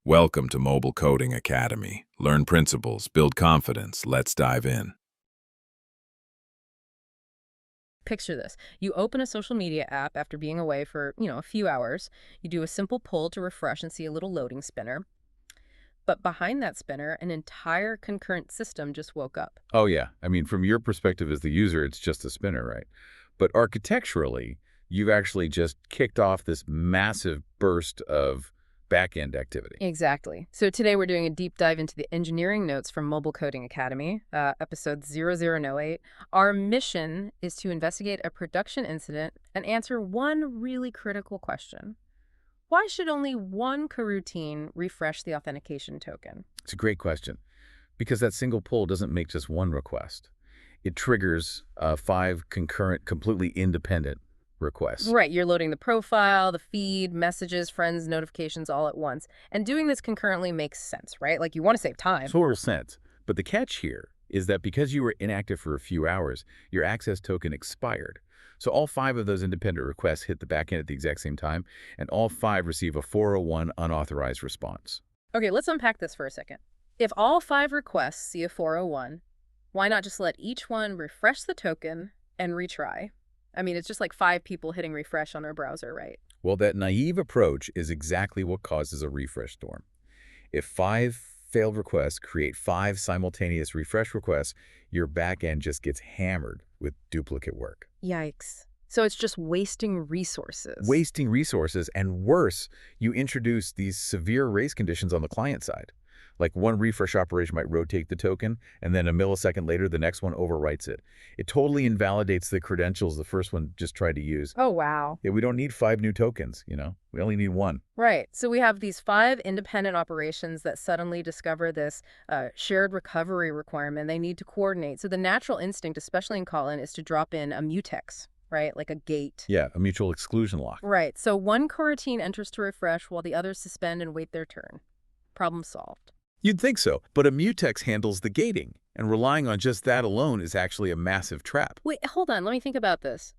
Welcome to Mobile Coding Academy. Learn principles, build confidence. Let's dive in. Picture this. You open a social media app after being away for, a few hours. You do a simple pull to refresh and see a little loading spinner. But behind that spinner, an entire concurrent system just woke up. Oh, yeah. I mean, from your perspective as the user, it's just a spinner, right? But architecturally, you've actually just kicked off this massive burst of back-end activity. Exactly. So today we're doing a deep dive into the engineering notes from Mobile Coding Academy, episode 0008. Our mission is to investigate a production incident and answer one really critical question. Why should only one coroutine refresh the authentication token? It's a great question, because that single pull doesn't make just one request. It triggers 5 concurrent, completely independent requests. Right, you're loading the profile, the feed, messages, friends, notifications all at once. And doing this concurrently makes sense, right? Like you want to save time. Total sense. But the catch here is that because you were inactive for a few hours, your access token expired. So all 5 of those independent requests hit the backend at the exact same time, and all 5 receive a 401 unauthorized response. Okay, let's unpack this for a second. If all 5 requests see a 401, why not just let each one refresh the token and retry? I mean, it's just like 5 people hitting refresh on our browser, right? Well, that naive approach is exactly what causes a refresh storm. If 5 failed requests create 5 simultaneous refresh requests, your backend just gets hammered with duplicate work. Yikes. So it's just wasting resources. Wasting resources, and worse, you introduce these severe race conditions on the client side. Like one refresh operation might rotate the token, and then a millisecond later, the next one overwrites it. It totally invalidates the credentials the first one just tried to use. Oh, wow. Yeah, we don't need 5 new tokens, We only need 1. Right. So we have these 5 independent operations that suddenly discover this shared recovery requirement. They need to coordinate. So the natural instinct, especially in Kotlin, is to drop in a mutex, right? Like a gate. Yeah, a mutual exclusion lock. Right. So one coroutine enters to refresh while the others suspend and wait their turn. Problem solved. You'd think so, but a mutex handles the gating, and relying on just that alone is actually a massive trap. Wait, hold on. Let me think about this.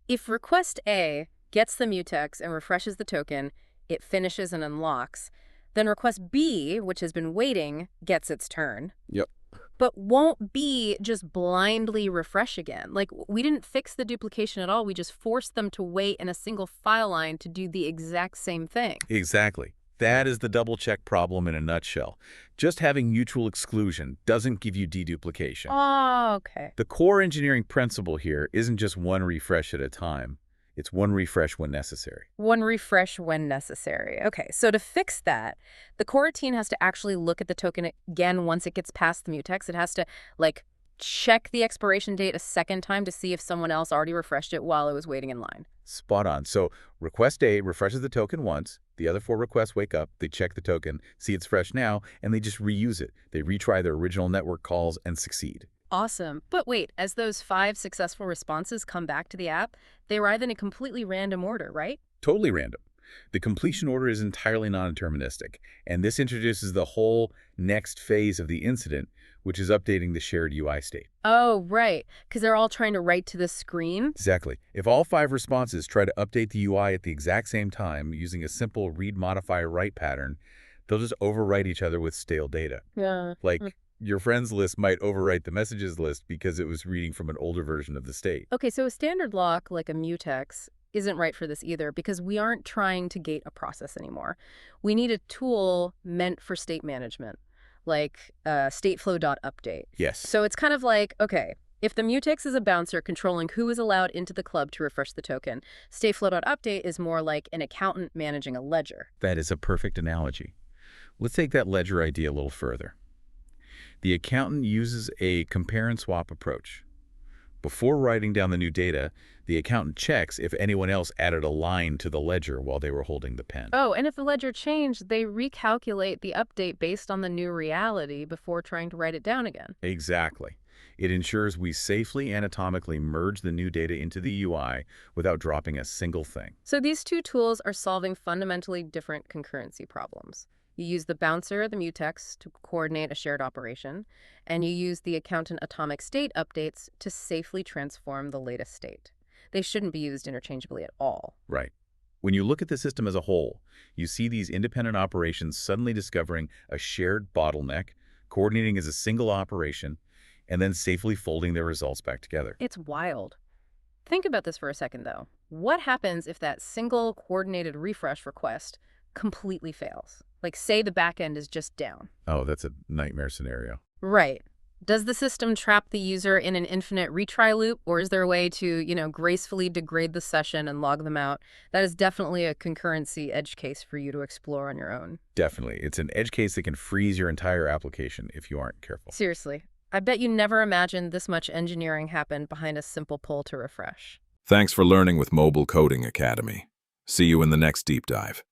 If request A gets the mutex and refreshes the token, it finishes and unlocks. Then request B, which has been waiting, gets its turn. Yep. But won't B just blindly refresh again? Like, we didn't fix the duplication at all. We just forced them to wait in a single file line to do the exact same thing. Exactly. That is the double-check problem in a nutshell. Just having mutual exclusion doesn't give you deduplication. Oh, okay. The core engineering principle here isn't just one refresh at a time. It's one refresh when necessary. One refresh when necessary. Okay, so to fix that, the coroutine has to actually look at the token again once it gets past the mutex. It has to, check the expiration date a second time to see if someone else already refreshed it while it was waiting in line. Spot on. So request A refreshes the token once. The other 4 requests wake up, they check the token, see it's fresh now, and they just reuse it. They retry their original network calls and succeed. Awesome. But wait, as those 5 successful responses come back to the app, they arrive in a completely random order, right? Totally random. The completion order is entirely non-deterministic, and this introduces the whole next phase of the incident, which is updating the shared UI state. Oh, right, because they're all trying to write to the screen? Exactly. If all 5 responses try to update the UI at the exact same time using a simple read-modify-write pattern, they'll just overwrite each other with stale data. Yeah. Your friends list might overwrite the messages list because it was reading from an older version of the state. Okay, so a standard lock like a mutex isn't right for this either because we aren't trying to gate a process anymore. We need a tool meant for state management, like StateFlow.update. Yes. So it's kind of like, okay, if the mutex is a bouncer controlling who is allowed into the club to refresh the token, StateFlow.update is more like an accountant managing a ledger. That is a perfect analogy. Let's take that ledger idea a little further. The accountant uses a compare and swap approach. Before writing down the new data, the accountant checks if anyone else added a line to the ledger while they were holding the pen. Oh, and if the ledger changed, they recalculate the update based on the new reality before trying to write it down again. Exactly. It ensures we safely anatomically merge the new data into the UI without dropping a single thing. So these 2 tools are solving fundamentally different concurrency problems. You use the bouncer, the mutex, to coordinate a shared operation, and you use the accountant atomic state updates to safely transform the latest state. They shouldn't be used interchangeably at all. Right. When you look at the system as a whole, you see these independent operations suddenly discovering a shared bottleneck, coordinating as a single operation, and then safely folding their results back together. It's wild. Think about this for a second, though. What happens if that single coordinated refresh request completely fails? Like, say the backend is just down. Oh, that's a nightmare scenario. Right. Does the system trap the user in an infinite retry loop, or is there a way to, gracefully degrade the session and log them out? That is definitely a concurrency edge case for you to explore on your own. Definitely. It's an edge case that can freeze your entire application if you aren't careful. Seriously. I bet you never imagined this much engineering happened behind a simple pull to refresh. Thanks for learning with Mobile Coding Academy. See you in the next deep dive.